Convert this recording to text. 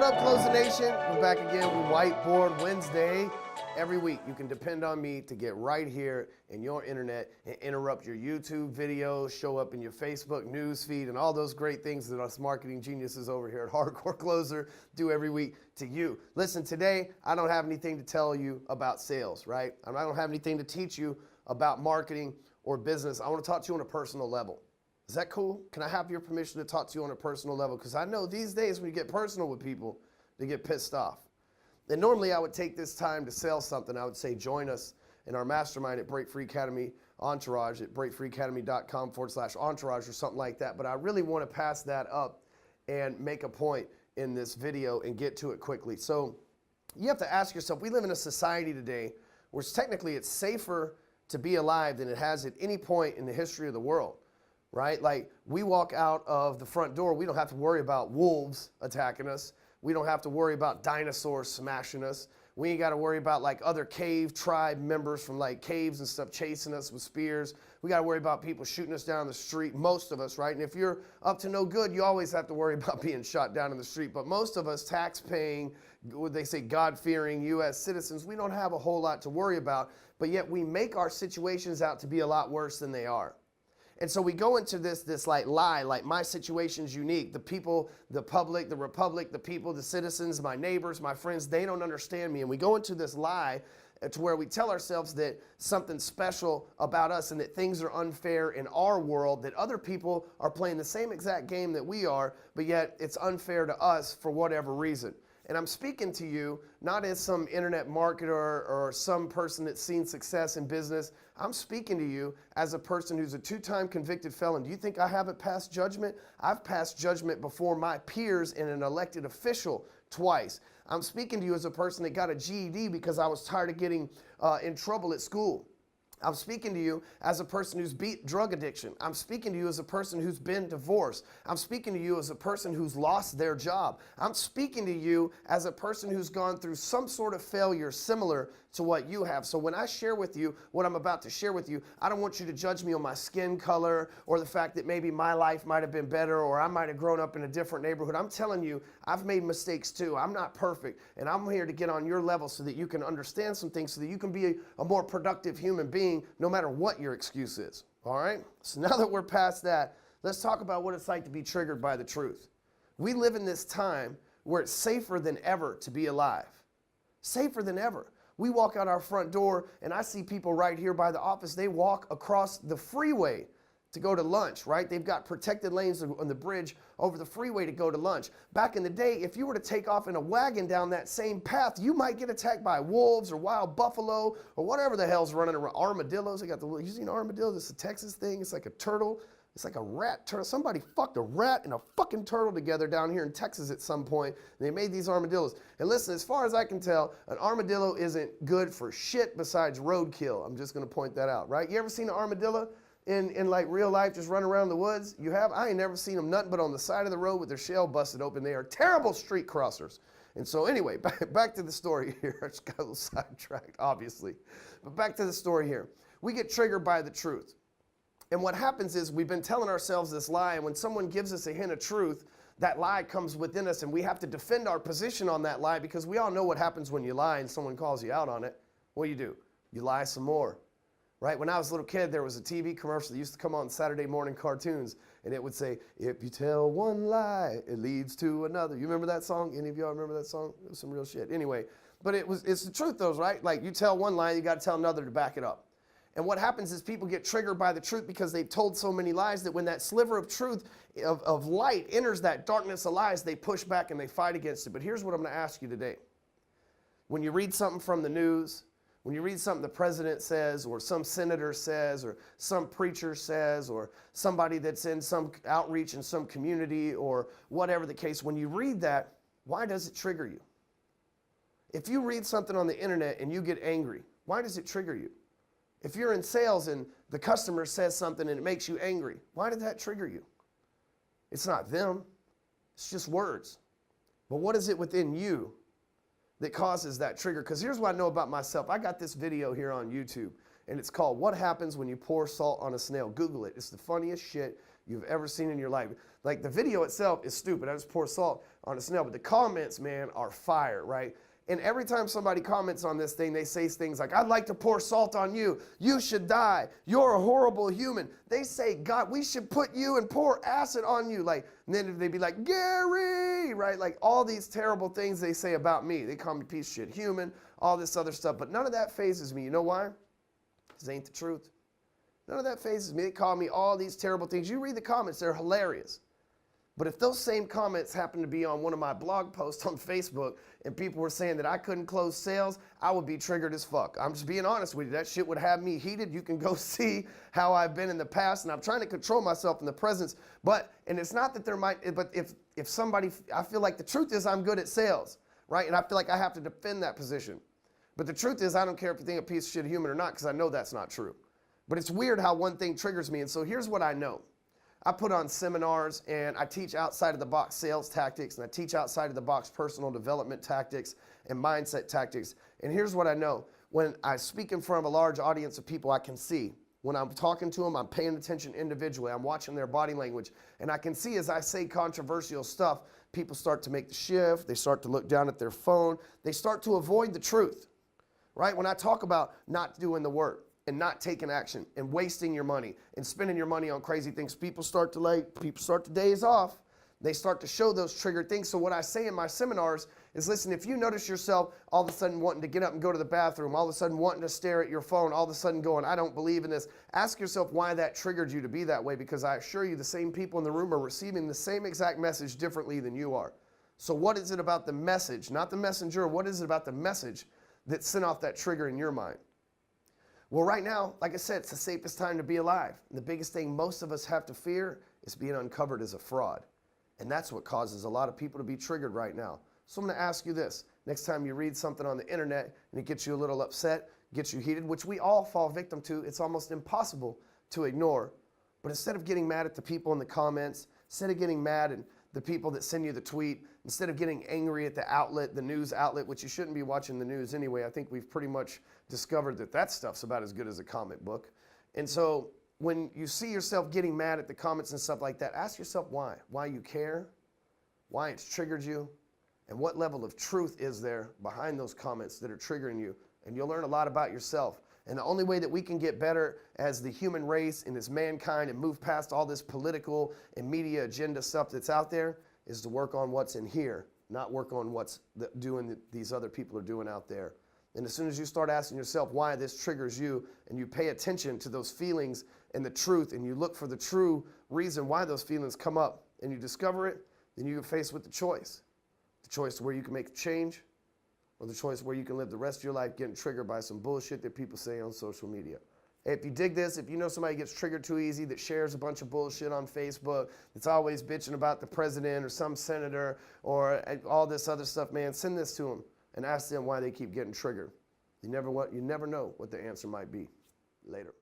up, Closer Nation? We're back again with Whiteboard Wednesday. Every week, you can depend on me to get right here in your internet and interrupt your YouTube videos, show up in your Facebook news feed, and all those great things that us marketing geniuses over here at Hardcore Closer do every week to you. Listen, today, I don't have anything to tell you about sales, right? I don't have anything to teach you about marketing or business. I want to talk to you on a personal level. Is that cool? Can I have your permission to talk to you on a personal level? Because I know these days when you get personal with people, they get pissed off. And normally I would take this time to sell something. I would say join us in our mastermind at Break Free Academy Entourage at breakfreeacademy.com/entourage or something like that. But I really want to pass that up and make a point in this video and get to it quickly. So you have to ask yourself, we live in a society today where technically it's safer to be alive than it has at any point in the history of the world. Right? Like we walk out of the front door, we don't have to worry about wolves attacking us. We don't have to worry about dinosaurs smashing us. We ain't got to worry about like other cave tribe members from like caves and stuff chasing us with spears. We got to worry about people shooting us down the street, most of us, right? And if you're up to no good, you always have to worry about being shot down in the street. But most of us tax-paying, what they say, God-fearing U.S. citizens, we don't have a whole lot to worry about, but yet we make our situations out to be a lot worse than they are. And so we go into this like lie, like my situation's unique. The people, the public, the republic, the people, the citizens, my neighbors, my friends, they don't understand me. And we go into this lie to where we tell ourselves that something's special about us and that things are unfair in our world, that other people are playing the same exact game that we are, but yet it's unfair to us for whatever reason. And I'm speaking to you not as some internet marketer or some person that's seen success in business. I'm speaking to you as a person who's a two-time convicted felon. Do you think I haven't passed judgment? I've passed judgment before my peers and an elected official twice. I'm speaking to you as a person that got a GED because I was tired of getting in trouble at school. I'm speaking to you as a person who's beat drug addiction. I'm speaking to you as a person who's been divorced. I'm speaking to you as a person who's lost their job. I'm speaking to you as a person who's gone through some sort of failure similar to what you have. So when I share with you what I'm about to share with you, I don't want you to judge me on my skin color or the fact that maybe my life might have been better or I might have grown up in a different neighborhood. I'm telling you, I've made mistakes too. I'm not perfect, and I'm here to get on your level so that you can understand some things, so that you can be a more productive human being no matter what your excuse is. All right? So now that we're past that, let's talk about what it's like to be triggered by the truth. We live in this time where it's safer than ever to be alive. Safer than ever. We walk out our front door and I see people right here by the office. They walk across the freeway to go to lunch, right? They've got protected lanes on the bridge over the freeway to go to lunch. Back in the day, if you were to take off in a wagon down that same path, you might get attacked by wolves or wild buffalo or whatever the hell's running around. Armadillos. They got you seen armadillos? It's a Texas thing. It's like a turtle. It's like a rat turtle. Somebody fucked a rat and a fucking turtle together down here in Texas at some point. And they made these armadillos. And listen, as far as I can tell, an armadillo isn't good for shit besides roadkill. I'm just going to point that out, right? You ever seen an armadillo in like real life just run around the woods? You have? I ain't never seen them nothing but on the side of the road with their shell busted open. They are terrible street crossers. And so anyway, back to the story here. I just got a little sidetracked, obviously. But back to the story here. We get triggered by the truth. And what happens is we've been telling ourselves this lie, and when someone gives us a hint of truth, that lie comes within us, and we have to defend our position on that lie, because we all know what happens when you lie and someone calls you out on it. What do? You lie some more, right? When I was a little kid, there was a TV commercial that used to come on Saturday morning cartoons, and it would say, if you tell one lie, it leads to another. You remember that song? Any of y'all remember that song? It was some real shit. Anyway, but it's the truth though, right? Like you tell one lie, you got to tell another to back it up. And what happens is people get triggered by the truth because they've told so many lies that when that sliver of truth, of light enters that darkness of lies, they push back and they fight against it. But here's what I'm going to ask you today. When you read something from the news, when you read something the president says or some senator says or some preacher says or somebody that's in some outreach in some community or whatever the case, when you read that, why does it trigger you? If you read something on the internet and you get angry, why does it trigger you? If you're in sales and the customer says something and it makes you angry, why did that trigger you? It's not them. It's just words. But what is it within you that causes that trigger? Because here's what I know about myself. I got this video here on YouTube, and it's called What Happens When You Pour Salt on a Snail. Google it. It's the funniest shit you've ever seen in your life. Like the video itself is stupid. I just pour salt on a snail, but the comments, man, are fire, right? And every time somebody comments on this thing, they say things like, I'd like to pour salt on you. You should die. You're a horrible human. They say, God, we should put you and pour acid on you. Like, and then they'd be like, Gary, right? Like all these terrible things they say about me. They call me piece of shit human, all this other stuff. But none of that phases me. You know why? This ain't the truth. None of that phases me. They call me all these terrible things. You read the comments, they're hilarious. But if those same comments happen to be on one of my blog posts on Facebook and people were saying that I couldn't close sales, I would be triggered as fuck. I'm just being honest with you. That shit would have me heated. You can go see how I've been in the past, and I'm trying to control myself in the presence. And it's not that there might, but if somebody, I feel like the truth is I'm good at sales, right? And I feel like I have to defend that position. But the truth is I don't care if you think a piece of shit human or not, because I know that's not true. But it's weird how one thing triggers me. And so here's what I know. I put on seminars and I teach outside of the box sales tactics, and I teach outside of the box personal development tactics and mindset tactics. And here's what I know. When I speak in front of a large audience of people, I can see. When I'm talking to them, I'm paying attention individually. I'm watching their body language. And I can see as I say controversial stuff, people start to make the shift. They start to look down at their phone. They start to avoid the truth, right? When I talk about not doing the work, and not taking action and wasting your money and spending your money on crazy things, people start to daze off. They start to show those triggered things. So what I say in my seminars is, listen, if you notice yourself all of a sudden wanting to get up and go to the bathroom, all of a sudden wanting to stare at your phone, all of a sudden going, I don't believe in this, ask yourself why that triggered you to be that way, because I assure you the same people in the room are receiving the same exact message differently than you are. So what is it about the message, not the messenger, what is it about the message that sent off that trigger in your mind? Well, right now, like I said, it's the safest time to be alive. And the biggest thing most of us have to fear is being uncovered as a fraud. And that's what causes a lot of people to be triggered right now. So I'm going to ask you this. Next time you read something on the internet and it gets you a little upset, gets you heated, which we all fall victim to, it's almost impossible to ignore. But instead of getting mad at the people in the comments, instead of getting mad at the people that send you the tweet, instead of getting angry at the outlet, the news outlet, which you shouldn't be watching the news anyway. I think we've pretty much discovered that that stuff's about as good as a comic book. And so when you see yourself getting mad at the comments and stuff like that, ask yourself why. Why you care, why it's triggered you, and what level of truth is there behind those comments that are triggering you. And you'll learn a lot about yourself. And the only way that we can get better as the human race and as mankind and move past all this political and media agenda stuff that's out there is to work on what's in here, not work on what's these other people are doing out there. And as soon as you start asking yourself why this triggers you, and you pay attention to those feelings and the truth, and you look for the true reason why those feelings come up, and you discover it, then you're faced with the choice. The choice where you can make a change, or the choice where you can live the rest of your life getting triggered by some bullshit that people say on social media. Hey, if you dig this, if you know somebody gets triggered too easy, that shares a bunch of bullshit on Facebook, that's always bitching about the president or some senator or all this other stuff, man, send this to them and ask them why they keep getting triggered. You never know what the answer might be. Later.